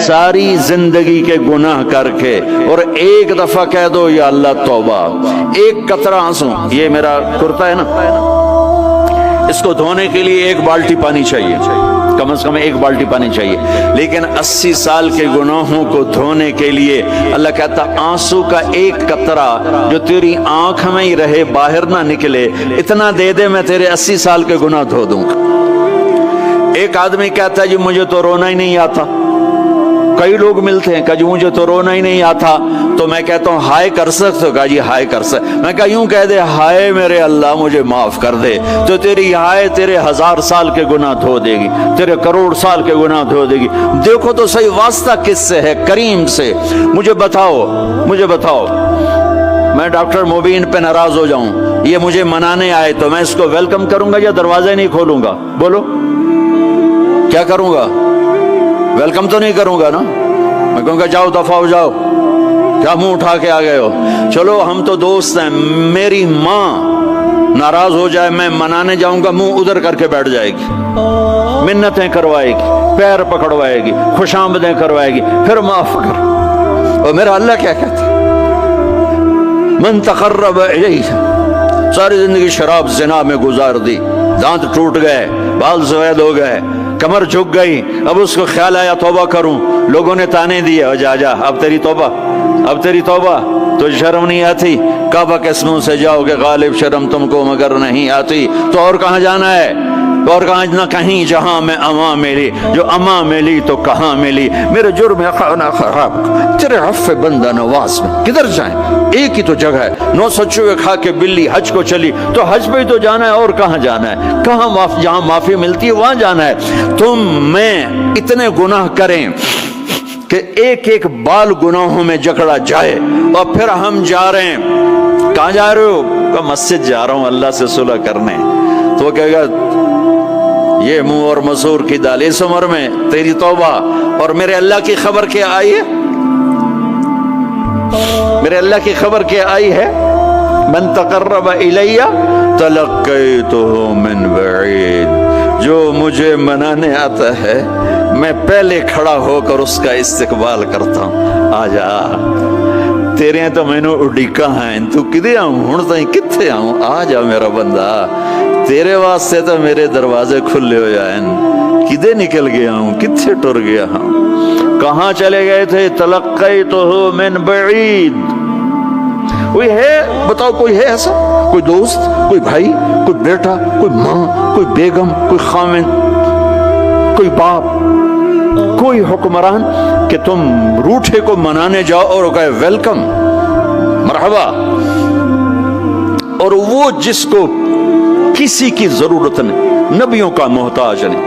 ساری زندگی کے گناہ کر کے اور ایک دفعہ کہہ دو یا اللہ توبہ، ایک قطرہ آنسو، یہ میرا کرتا ہے نا، اس کو دھونے کے لیے ایک بالٹی پانی چاہیے، کم از کم ایک بالٹی پانی چاہیے، لیکن 80 سال کے گناہوں کو دھونے کے لیے اللہ کہتا آنسو کا ایک قطرہ جو تیری آنکھ میں ہی رہے، باہر نہ نکلے، اتنا دے دے میں تیرے 80 سال کے گناہ دھو دوں گا۔ ایک آدمی کہتا ہے جی مجھے تو رونا ہی نہیں آتا، کئی لوگ ملتے ہیں کہ جی مجھے تو رونا ہی نہیں آتا، تو میں کہتا ہوں ہائے کر سکتے ہو؟ کہا جی ہائے کر سکتے، میں کہا یوں کہہ دے ہائے میرے اللہ مجھے معاف کر دے، تو تیری ہائے تیرے 1000 سال کے گناہ دھو دے گی، تیرے کروڑ سال کے گناہ دھو دے گی۔ دیکھو تو صحیح واسطہ کس سے ہے؟ کریم سے۔ مجھے بتاؤ میں ڈاکٹر مبین پہ ناراض ہو جاؤں، یہ مجھے منانے آئے تو میں اس کو ویلکم کروں گا یا دروازے نہیں کھولوں گا؟ بولو کیا کروں گا؟ ویلکم تو نہیں کروں گا نا، میں کہوں گا جاؤ دفعہ ہو جاؤ، کیا منہ اٹھا کے آ گئے ہو؟ چلو ہم تو دوست ہیں، میری ماں ناراض ہو جائے میں منانے جاؤں گا، منہ ادھر کر کے بیٹھ جائے گی، منتیں کروائے گی، پیر پکڑوائے گی، خوش آمدیں کروائے گی، پھر معاف کر۔ اور میرا اللہ کیا کہتا ہے؟ من تقرب الیہ، ساری زندگی شراب زنا میں گزار دی، دانت ٹوٹ گئے، بال سفید ہو گئے، کمر جھک گئی، اب اس کو خیال آیا توبہ کروں، لوگوں نے تانے دیے جا اب تیری توبہ، تو شرم نہیں آتی؟ کعبہ کے اسموں سے جاؤ گے غالب شرم تم کو مگر نہیں آتی، تو اور کہاں جانا ہے؟ اور کہاں نہ کہیں جہاں میں اما ملی، جو اما ملی تو کہاں ملی، میرے جرم خانہ خراب تیرے عفو بندہ نواز میں کدھر جائیں؟ ایک ہی تو جگہ ہے، 900 چوہے کھا کے بلی حج کو چلی، تو حج پہ ہی تو جانا ہے، اور کہاں جانا ہے؟ کہاں جہاں معافی ملتی ہے وہاں جانا ہے۔ تم میں اتنے گناہ کریں کہ ایک ایک بال گناہوں میں جکڑا جائے، اور پھر ہم جا رہے ہیں، کہاں جا رہے ہو؟ کہ مسجد جا رہا ہوں اللہ سے صلح کرنے، تو وہ کہے گا یہ منہ اور مسور کی دال، اس عمر میں تیری توبہ، اور میرے اللہ کی خبر کیا آئی ہے؟ میرے اللہ کی خبر کیا آئی ہے؟ من تقرب الی تلقیتہ من بعید، جو مجھے منانے آتا ہے میں پہلے کھڑا ہو کر اس کا استقبال کرتا ہوں۔ آجا تیرے تو میں نے اڈیکا ہیں، تو کدے آؤں ہوں تائیں کتھے آؤں؟ آجا میرا بندہ، تیرے واسطے تو میرے دروازے کھلے ہو جائیں، کدے نکل گیا ہوں، کتھے ٹر گیا ہوں، کہاں چلے گئے تھے؟ تلقیتہ من بعید۔ کوئی ہے بتاؤ، کوئی ہے ایسا؟ کوئی دوست، کوئی بھائی، کوئی بیٹا، کوئی ماں، کوئی بیگم، کوئی خامن، کوئی باپ، کوئی حکمران کہ تم روٹھے کو منانے جاؤ اور کہے ویلکم مرحبا، اور وہ جس کو کسی کی ضرورت نہیں، نبیوں کا محتاج نہیں،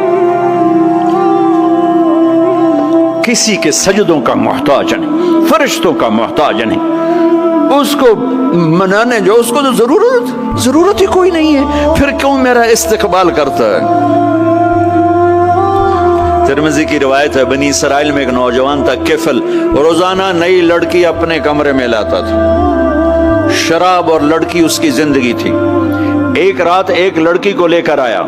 کسی کے سجدوں کا محتاج نہیں، فرشتوں کا محتاج نہیں، اس کو منانے جو اس کو تو ضرورت ہی کوئی نہیں ہے، پھر کیوں میرا استقبال کرتا ہے؟ ترمذی کی روایت ہے، بنی اسرائیل میں ایک نوجوان تھا کفل، روزانہ نئی لڑکی اپنے کمرے میں لاتا تھا، شراب اور لڑکی اس کی زندگی تھی۔ ایک رات ایک لڑکی کو لے کر آیا،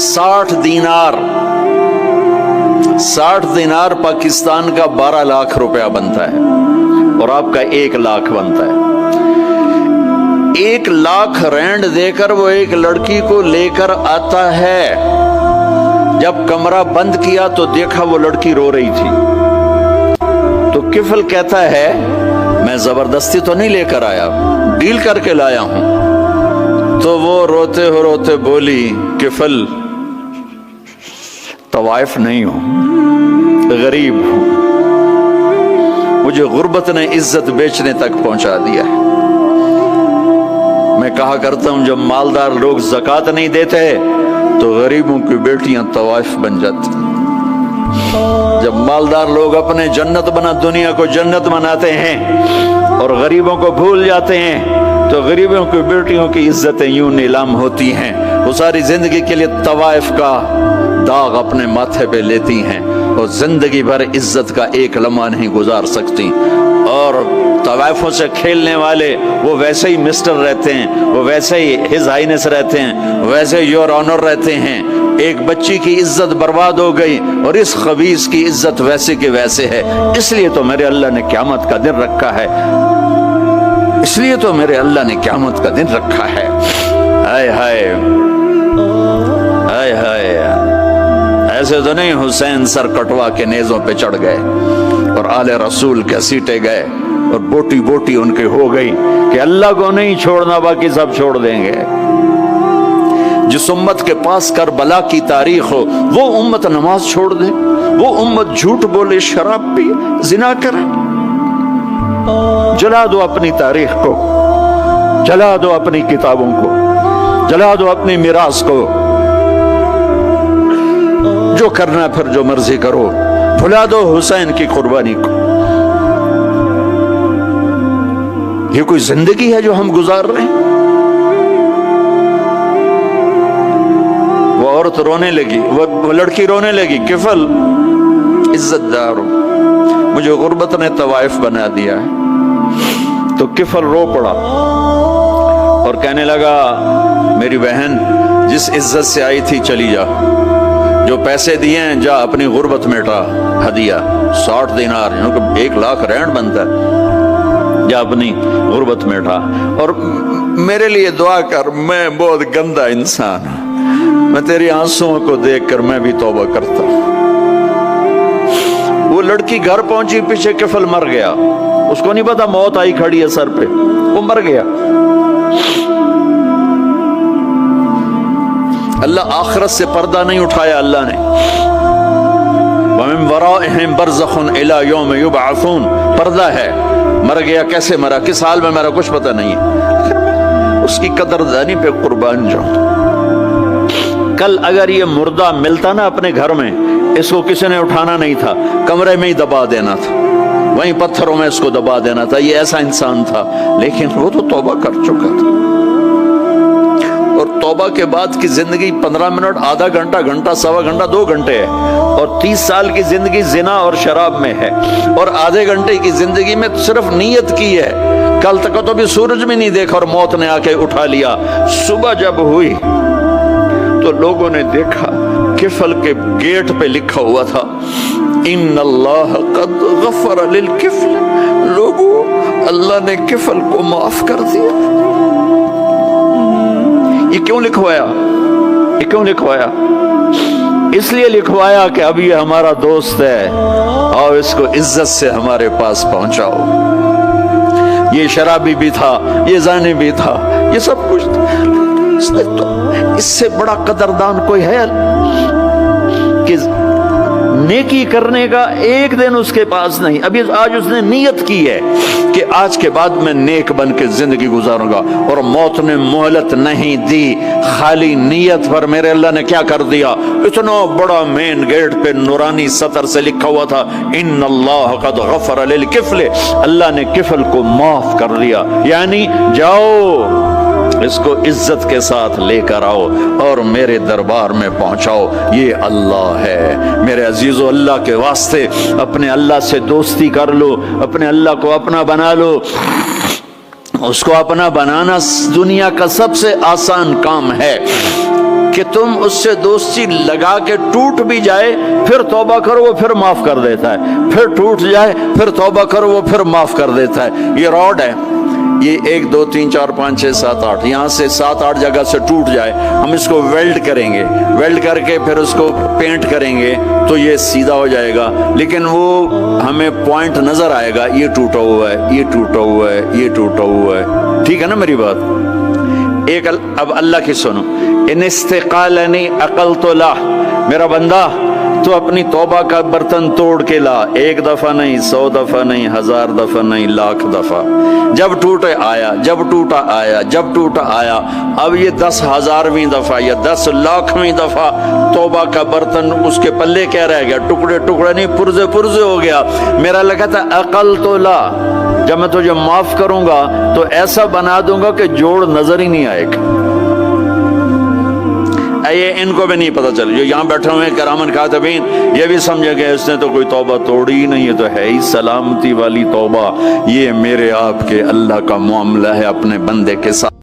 60 دینار پاکستان کا 12 لاکھ روپیہ بنتا ہے، اور آپ کا 1 لاکھ بنتا ہے۔ 1 لاکھ رینڈ دے کر وہ ایک لڑکی کو لے کر آتا ہے، جب کمرہ بند کیا تو دیکھا وہ لڑکی رو رہی تھی، تو کفل کہتا ہے میں زبردستی تو نہیں لے کر آیا، ڈیل کر کے لایا ہوں۔ تو وہ روتے روتے بولی کفل طوائف نہیں ہوں، غریب ہوں، مجھے غربت نے عزت بیچنے تک پہنچا دیا ہے۔ میں کہا کرتا ہوں جب مالدار لوگ زکوٰۃ نہیں دیتے تو غریبوں کی بیٹیاں طوائف بن جاتی، جب مالدار لوگ اپنے دنیا کو جنت بناتے ہیں اور غریبوں کو بھول جاتے ہیں تو غریبوں کی بیٹیوں کی عزتیں یوں نیلام ہوتی ہیں، وہ ساری زندگی کے لیے طوائف کا داغ اپنے ماتھے پہ لیتی ہیں اور زندگی بھر عزت کا ایک لمحہ نہیں گزار سکتی۔ اور طوائفوں سے کھیلنے والے وہ ویسے ہی مسٹر رہتے ہیں، وہ ویسے ہی ہز ہائنس رہتے ہیں، ویسے یور آنر رہتے ہیں، ایک بچی کی عزت برباد ہو گئی اور اس خبیث کی عزت ویسے کے ویسے ہے. اس لیے تو میرے اللہ نے قیامت کا دن رکھا ہے. اس لیے تو میرے اللہ نے قیامت کا دن رکھا ہے. ہائے ہائے ہائے ہائے. ایسے تو نہیں حسین سر کٹوا کے نیزوں پہ چڑھ گئے اور آل رسول کے سیٹے گئے اور بوٹی بوٹی ان کے ہو گئی کہ اللہ کو نہیں چھوڑنا باقی سب چھوڑ دیں گے. جس امت کے پاس کربلا کی تاریخ ہو وہ امت نماز چھوڑ دے, وہ امت جھوٹ بولے, شراب پی, زنا کرے. جلا دو اپنی تاریخ کو, جلا دو اپنی کتابوں کو, جلا دو اپنی میراث کو. جو کرنا ہے پھر جو مرضی کرو, بھلا دو حسین کی قربانی کو. یہ کوئی زندگی ہے جو ہم گزار رہے ہیں؟ وہ عورت رونے لگی, وہ لڑکی رونے لگی, کفل عزت دار ہو, مجھے غربت نے طوائف بنا دیا ہے. تو کفل رو پڑا اور کہنے لگا میری بہن جس عزت سے آئی تھی چلی جا, جو پیسے دیے ہیں جا اپنی غربت میٹا, ہدیہ 60 دینار یعنی 1 لاکھ رینڈ بنتا ہے, جا اپنی غربت میٹا اور میرے لیے دعا کر, میں بہت گندا انسان ہوں, میں تیری آنسوؤں کو دیکھ کر میں بھی توبہ کرتا ہوں. وہ لڑکی گھر پہنچی, پیچھے کفل مر گیا, اس کو نہیں پتا موت آئی کھڑی ہے سر پہ, وہ مر گیا. اللہ آخرت سے پردہ نہیں اٹھایا اللہ نے. وَمِن وَرَائِهِمْ بَرْزَخٌ إِلَى يَوْمِ يُبْعَثُونَ, پردہ ہے. مر گیا, کیسے مرا, کس حال میں مرا, کچھ پتہ نہیں ہے. اس کی قدردانی پہ قربان جاؤں. کل اگر یہ مردہ ملتا نا اپنے گھر میں, اس کو کسی نے اٹھانا نہیں تھا, کمرے میں ہی دبا دینا تھا, وہیں پتھروں میں اس کو دبا دینا تھا. یہ ایسا انسان تھا, لیکن وہ تو توبہ کر چکا تھا. اور توبہ کے بعد کی زندگی 15 منٹ, آدھا گھنٹہ, گھنٹہ, سوا گھنٹہ, 2 گھنٹے ہے. اور 30 سال کی زندگی زنا اور شراب میں ہے, اور آدھے گھنٹے کی زندگی میں صرف نیت کی ہے. کل تک تو بھی سورج بھی نہیں دیکھا اور موت نے آ کے اٹھا لیا. صبح جب ہوئی تو لوگوں نے دیکھا کفل کے گیٹ پہ لکھا ہوا تھا ان اللہ قد غفر للکفل. لوگوں, اللہ نے کفل کو معاف کر دیا. یہ کیوں لکھوایا, یہ کیوں لکھوایا؟ اس لیے لکھوایا کہ اب یہ ہمارا دوست ہے, اور اس کو عزت سے ہمارے پاس پہنچاؤ. یہ شرابی بھی تھا, یہ زانی بھی تھا, یہ سب کچھ تھا. اس سے بڑا قدردان کوئی ہے کہ نیکی کرنے کا ایک دن اس کے پاس نہیں. ابھی آج اس نے نیت کی ہے کہ آج کے بعد میں نیک بن کے زندگی گزاروں گا, اور موت نے مہلت نہیں دی. خالی نیت پر میرے اللہ نے کیا کر دیا, اتنا بڑا مین گیٹ پہ نورانی سطر سے لکھا ہوا تھا ان اللہ قد غفر للکفل. اللہ نے کفل کو معاف کر دیا. یعنی جاؤ اس کو عزت کے ساتھ لے کر آؤ اور میرے دربار میں پہنچاؤ. یہ اللہ ہے میرے عزیزو. اللہ کے واسطے اپنے اللہ سے دوستی کر لو, اپنے اللہ کو اپنا بنا لو. اس کو اپنا بنانا دنیا کا سب سے آسان کام ہے کہ تم اس سے دوستی لگا کے ٹوٹ بھی جائے پھر توبہ کرو وہ پھر معاف کر دیتا ہے, پھر ٹوٹ جائے پھر توبہ کرو وہ پھر معاف کر دیتا ہے. یہ راڈ ہے, یہ 1 2 3 4 5 6 7 8 یہاں سے 7 8 جگہ سے ٹوٹ جائے, ہم اس کو ویلڈ کریں گے, ویلڈ کر کے پھر اس کو پینٹ کریں گے تو یہ سیدھا ہو جائے گا. لیکن وہ ہمیں پوائنٹ نظر آئے گا, یہ ٹوٹا ہوا ہے, یہ ٹوٹا ہوا ہے, یہ ٹوٹا ہوا ہے. ٹھیک ہے نا میری بات؟ ایک اب اللہ کی سنو. ان استقالنی عقلت له, میرا بندہ تو اپنی توبہ کا برتن توڑ کے لا. 1 دفعہ نہیں, 100 دفعہ نہیں, 1000 دفعہ نہیں, 1,00,000 دفعہ. جب ٹوٹے آیا, جب ٹوٹا آیا, جب ٹوٹا آیا. اب یہ 10,000ویں دفعہ یا 10,00,000ویں دفعہ توبہ کا برتن اس کے پلے کیا رہ گیا, ٹکڑے ٹکڑے نہیں, پرزے پرزے ہو گیا. میرا لگا تھا عقل تو لا, جب میں تجھے معاف کروں گا تو ایسا بنا دوں گا کہ جوڑ نظر ہی نہیں آئے گا. یہ ان کو بھی نہیں پتا چل, جو یہاں بیٹھے ہوئے ہیں کرامن کاتبین, یہ بھی سمجھے گئے اس نے تو کوئی توبہ توڑی ہی نہیں, ہے تو ہے ہی سلامتی والی توبہ. یہ میرے آپ کے اللہ کا معاملہ ہے اپنے بندے کے ساتھ.